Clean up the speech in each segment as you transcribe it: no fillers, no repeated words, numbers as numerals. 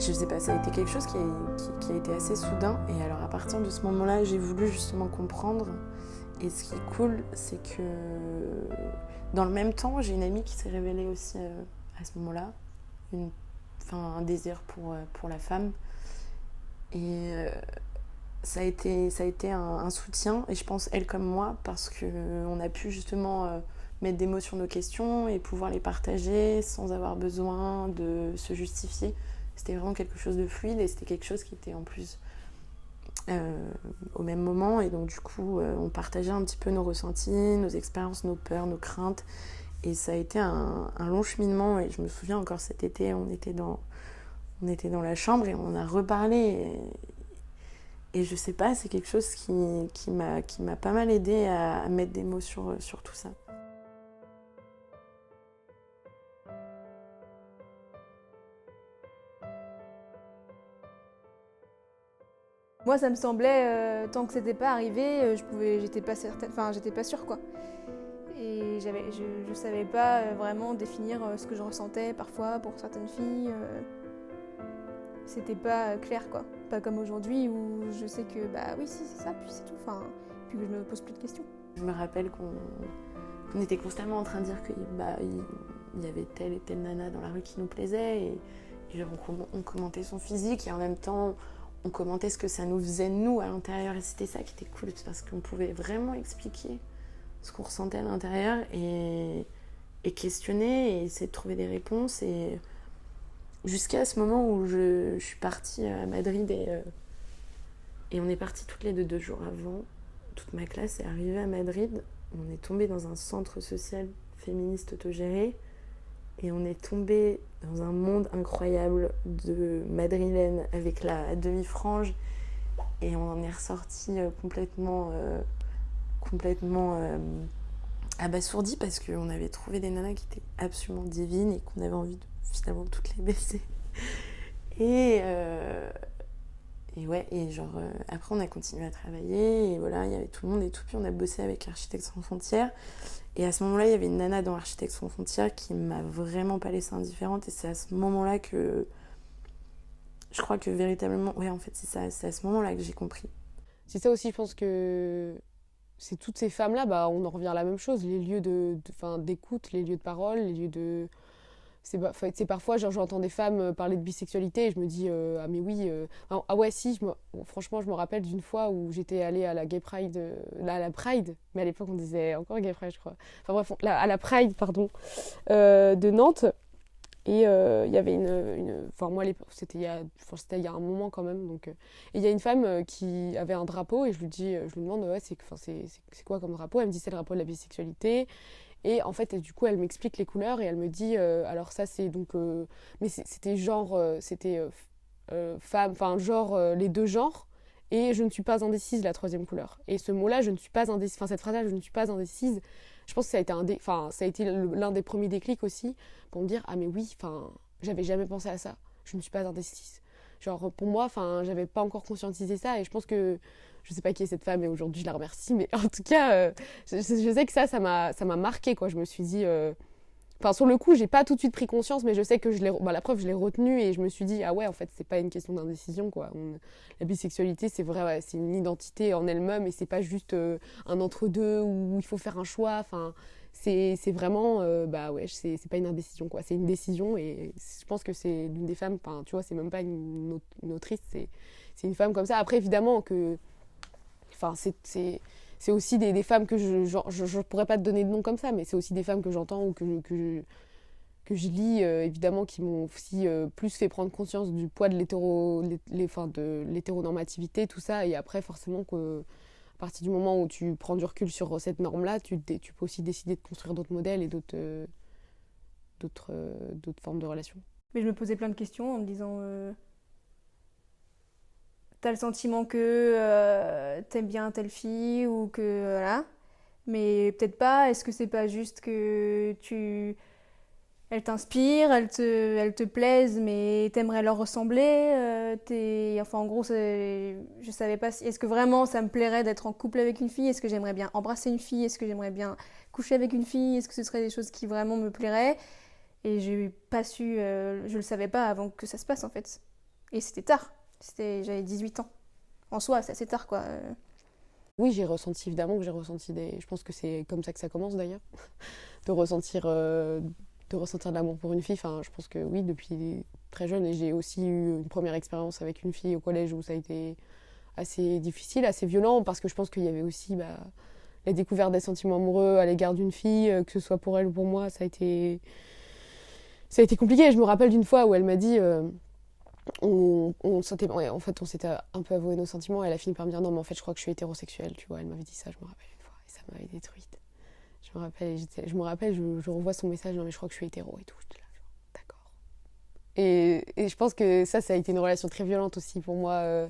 Je sais pas, ça a été quelque chose qui a été assez soudain. Et alors à partir de ce moment-là, j'ai voulu justement comprendre. Et ce qui est cool, c'est que dans le même temps, j'ai une amie qui s'est révélée aussi à ce moment-là, un désir pour la femme. Et ça a été un soutien, et je pense elle comme moi, parce qu'on a pu justement mettre des mots sur nos questions et pouvoir les partager sans avoir besoin de se justifier. C'était vraiment quelque chose de fluide et c'était quelque chose qui était en plus au même moment, et donc du coup on partageait un petit peu nos ressentis, nos expériences, nos peurs, nos craintes, et ça a été un long cheminement. Et je me souviens encore cet été, on était dans la chambre et on a reparlé, et je sais pas, c'est quelque chose qui m'a pas mal aidée à mettre des mots sur tout ça. Moi, ça me semblait, tant que c'était pas arrivé, j'étais pas certaine, j'étais pas sûre, quoi. Et je savais pas vraiment définir ce que je ressentais parfois pour certaines filles. C'était pas clair, quoi. Pas comme aujourd'hui où je sais que, bah oui, si, c'est ça, puis c'est tout. Puis que je me pose plus de questions. Je me rappelle qu'on était constamment en train de dire qu'il y avait telle et telle nana dans la rue qui nous plaisait, et genre on commentait son physique, et en même temps on commentait ce que ça nous faisait nous à l'intérieur, et c'était ça qui était cool, parce qu'on pouvait vraiment expliquer ce qu'on ressentait à l'intérieur et questionner et essayer de trouver des réponses. Et jusqu'à ce moment où je suis partie à Madrid, et on est partis toutes les 2 jours avant. Toute ma classe est arrivée à Madrid. On est tombé dans un centre social féministe autogéré, et on est tombé dans un monde incroyable de madrilènes avec la demi-frange, et on en est ressorti complètement abasourdi, parce qu'on avait trouvé des nanas qui étaient absolument divines et qu'on avait envie de finalement toutes les baiser. Après on a continué à travailler, et voilà, il y avait tout le monde et tout, puis on a bossé avec Architectes sans frontières. Et à ce moment-là, il y avait une nana dans Architectes sans frontières qui m'a vraiment pas laissée indifférente, et c'est à ce moment-là que je crois que véritablement, ouais, en fait c'est ça, c'est à ce moment-là que j'ai compris. C'est ça aussi, je pense que c'est toutes ces femmes-là, on en revient à la même chose, les lieux d'écoute, les lieux de parole, les lieux de... C'est parfois, genre, j'entends des femmes parler de bisexualité et je me dis, ah mais oui, ah ouais, si, franchement, je me rappelle d'une fois où j'étais allée à la Gay Pride, à la Pride, mais à l'époque on disait encore Gay Pride, je crois. Enfin bref, à la Pride, pardon, de Nantes. Et il y avait moi, c'était il y a un moment quand même. Donc, et il y a une femme qui avait un drapeau, et je lui demande, ouais, c'est quoi comme drapeau? Elle me dit, c'est le drapeau de la bisexualité. Et en fait, du coup, elle m'explique les couleurs, et elle me dit, alors ça, c'est donc... mais c'était genre, femme, genre les deux genres, et je ne suis pas indécise, la troisième couleur. Et ce mot-là, je ne suis pas indécise, cette phrase-là, je ne suis pas indécise, je pense que ça a été l'un des premiers déclics aussi, pour me dire, ah mais oui, j'avais jamais pensé à ça, je ne suis pas indécise. Genre, pour moi, j'avais pas encore conscientisé ça, et je pense que, je sais pas qui est cette femme, et aujourd'hui je la remercie, mais en tout cas, je sais que ça m'a marqué, quoi. Je me suis dit, sur le coup, j'ai pas tout de suite pris conscience, mais je sais que la preuve, je l'ai retenu, et je me suis dit, ah ouais, en fait, c'est pas une question d'indécision, quoi. La bisexualité, c'est vrai, ouais, c'est une identité en elle-même, et c'est pas juste un entre-deux où il faut faire un choix, c'est vraiment, c'est pas une indécision, quoi. C'est une décision, et je pense que c'est l'une des femmes, tu vois, c'est même pas une autrice, c'est une femme comme ça. Après, évidemment, c'est aussi des femmes que je pourrais pas te donner de nom comme ça, mais c'est aussi des femmes que j'entends ou que je lis, évidemment, qui m'ont aussi plus fait prendre conscience du poids de de l'hétéronormativité, tout ça. Et après, forcément, à partir du moment où tu prends du recul sur cette norme-là, tu peux aussi décider de construire d'autres modèles et d'autres formes de relations. Mais je me posais plein de questions en me disant... T'as le sentiment que t'aimes bien telle fille ou que voilà, mais peut-être pas. Est-ce que c'est pas juste que elle t'inspire, elle te plaise, mais t'aimerais leur ressembler. En gros, je savais pas si... Est-ce que vraiment ça me plairait d'être en couple avec une fille? Est-ce que j'aimerais bien embrasser une fille? Est-ce que j'aimerais bien coucher avec une fille? Est-ce que ce serait des choses qui vraiment me plairaient? Et j'ai pas su... je le savais pas avant que ça se passe, en fait. Et c'était tard. J'avais 18 ans. En soi, c'est assez tard, quoi. Oui, j'ai ressenti, évidemment que j'ai ressenti des... Je pense que c'est comme ça que ça commence d'ailleurs, de ressentir de l'amour pour une fille. Enfin, je pense que oui, depuis très jeune. Et j'ai aussi eu une première expérience avec une fille au collège où ça a été assez difficile, assez violent, parce que je pense qu'il y avait aussi la découverte des sentiments amoureux à l'égard d'une fille, que ce soit pour elle ou pour moi, ça a été compliqué. Je me rappelle d'une fois où elle m'a dit... en fait, on s'était un peu avoué nos sentiments et elle a fini par me dire non, mais en fait, je crois que je suis hétérosexuelle, tu vois. Elle m'avait dit ça, je me rappelle une fois, et ça m'avait détruite. Je revois son message, non, mais je crois que je suis hétéro et tout. J'étais là, genre, d'accord. Et je pense que ça a été une relation très violente aussi pour moi,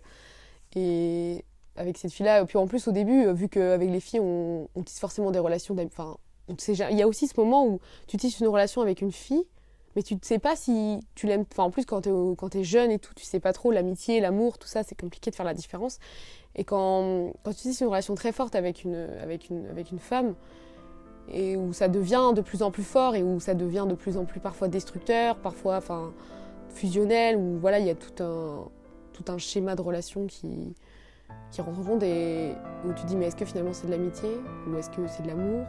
et avec cette fille-là. Et puis en plus, au début, vu qu'avec les filles, on tisse forcément des relations enfin, il y a aussi ce moment où tu tisses une relation avec une fille, mais tu ne sais pas si tu l'aimes. Enfin, en plus, quand t'es jeune et tout, tu sais pas trop l'amitié, l'amour, tout ça, c'est compliqué de faire la différence. Et quand tu tisses une relation très forte avec une femme, et où ça devient de plus en plus fort, et où ça devient de plus en plus parfois destructeur, parfois enfin, fusionnel, où voilà, il y a tout un schéma de relation qui rentre en compte, et où tu te dis, mais est-ce que finalement c'est de l'amitié, ou est-ce que c'est de l'amour ?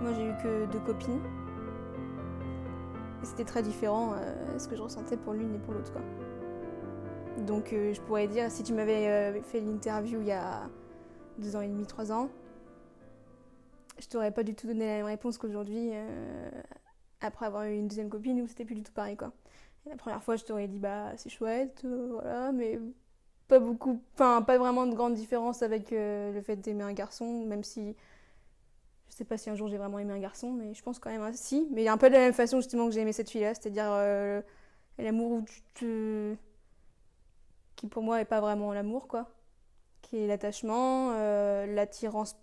Moi, j'ai eu que 2 copines. Et c'était très différent ce que je ressentais pour l'une et pour l'autre, quoi. Donc, je pourrais dire, si tu m'avais fait l'interview il y a 2 ans et demi, 3 ans, je t'aurais pas du tout donné la même réponse qu'aujourd'hui, après avoir eu une deuxième copine où c'était plus du tout pareil, quoi. Et la première fois, je t'aurais dit, bah, c'est chouette, voilà, mais pas beaucoup, enfin, pas vraiment de grande différence avec le fait d'aimer un garçon, même si je sais pas si un jour j'ai vraiment aimé un garçon, mais je pense quand même si. Mais un peu de la même façon justement que j'ai aimé cette fille-là, c'est-à-dire l'amour où qui pour moi est pas vraiment l'amour, quoi. Qui est l'attachement, l'attirance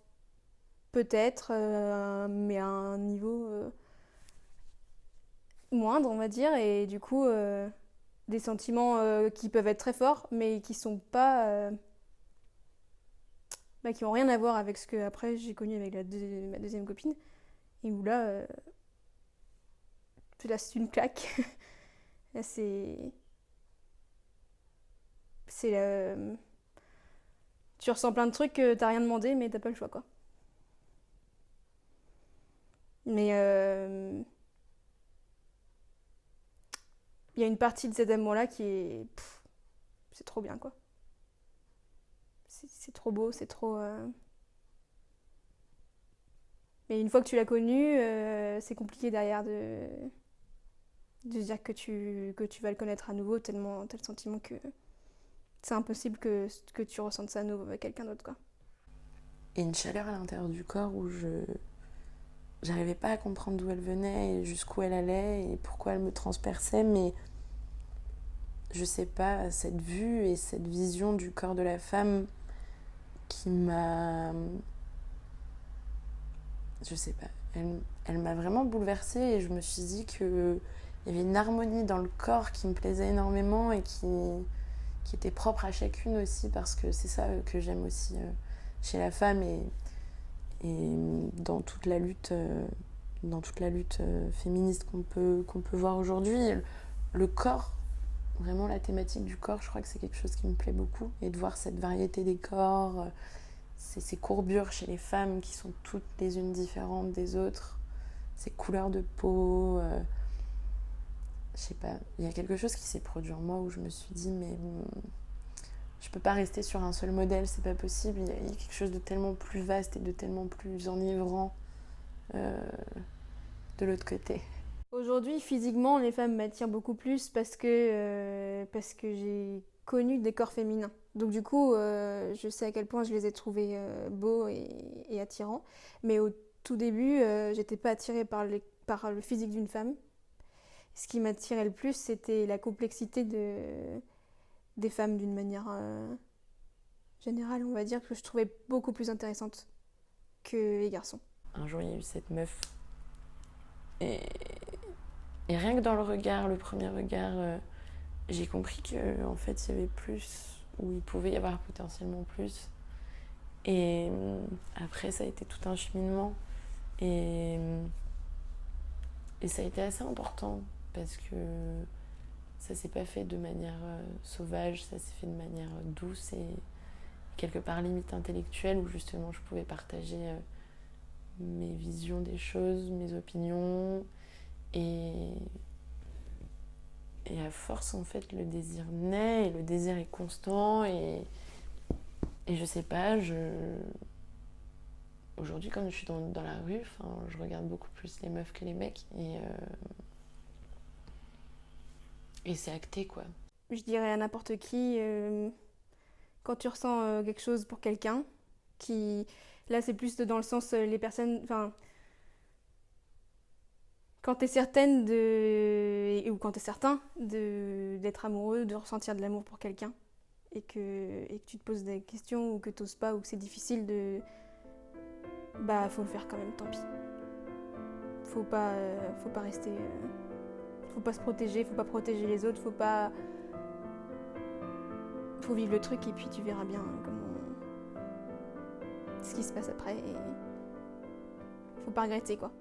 peut-être, mais à un niveau moindre, on va dire, et du coup des sentiments qui peuvent être très forts, mais qui sont pas qui ont rien à voir avec ce que après j'ai connu avec ma deuxième copine, et où là c'est une claque. Là c'est tu ressens plein de trucs que t'as rien demandé, mais t'as pas le choix, quoi. Mais il y a une partie de cet amour là qui est c'est trop bien, quoi. C'est trop beau, c'est trop mais une fois que tu l'as connu, c'est compliqué derrière de se dire que tu vas le connaître à nouveau, tellement t'as le sentiment que c'est impossible que tu ressentes ça à nouveau avec quelqu'un d'autre, quoi. Et une chaleur à l'intérieur du corps où j'arrivais pas à comprendre d'où elle venait et jusqu'où elle allait et pourquoi elle me transperçait, mais je sais pas, cette vue et cette vision du corps de la femme qui m'a... Je sais pas, elle m'a vraiment bouleversée, et je me suis dit qu'il y avait une harmonie dans le corps qui me plaisait énormément et qui était propre à chacune aussi, parce que c'est ça que j'aime aussi chez la femme, et dans toute la lutte féministe qu'on peut voir aujourd'hui. Le corps, vraiment la thématique du corps, je crois que c'est quelque chose qui me plaît beaucoup, et de voir cette variété des corps, ces courbures chez les femmes qui sont toutes les unes différentes des autres, ces couleurs de peau, je sais pas, il y a quelque chose qui s'est produit en moi où je me suis dit, mais je peux pas rester sur un seul modèle, c'est pas possible, il y a quelque chose de tellement plus vaste et de tellement plus enivrant de l'autre côté. Aujourd'hui, physiquement, les femmes m'attirent beaucoup plus parce que j'ai connu des corps féminins. Donc du coup, je sais à quel point je les ai trouvés beaux et attirants. Mais au tout début, j'étais pas attirée par le physique d'une femme. Ce qui m'attirait le plus, c'était la complexité des femmes d'une manière générale, on va dire, que je trouvais beaucoup plus intéressante que les garçons. Un jour, il y a eu cette meuf. Et rien que dans le regard, le premier regard, j'ai compris qu'en fait, il y avait plus où il pouvait y avoir potentiellement plus. Et après, ça a été tout un cheminement. Et ça a été assez important parce que ça s'est pas fait de manière sauvage, ça s'est fait de manière douce et quelque part limite intellectuelle où justement je pouvais partager mes visions des choses, mes opinions et à force en fait le désir naît et le désir est constant et je sais pas, aujourd'hui quand je suis dans la rue, je regarde beaucoup plus les meufs que les mecs et c'est acté quoi. Je dirais à n'importe qui, quand tu ressens quelque chose pour quelqu'un, là c'est plus dans le sens les personnes, enfin, quand t'es certaine ou quand t'es certain d'être amoureux, de ressentir de l'amour pour quelqu'un, et que tu te poses des questions ou que t'oses pas ou que c'est difficile faut le faire quand même, tant pis. Faut pas rester, faut pas se protéger, faut pas protéger les autres, faut vivre le truc et puis tu verras bien ce qui se passe après et faut pas regretter quoi.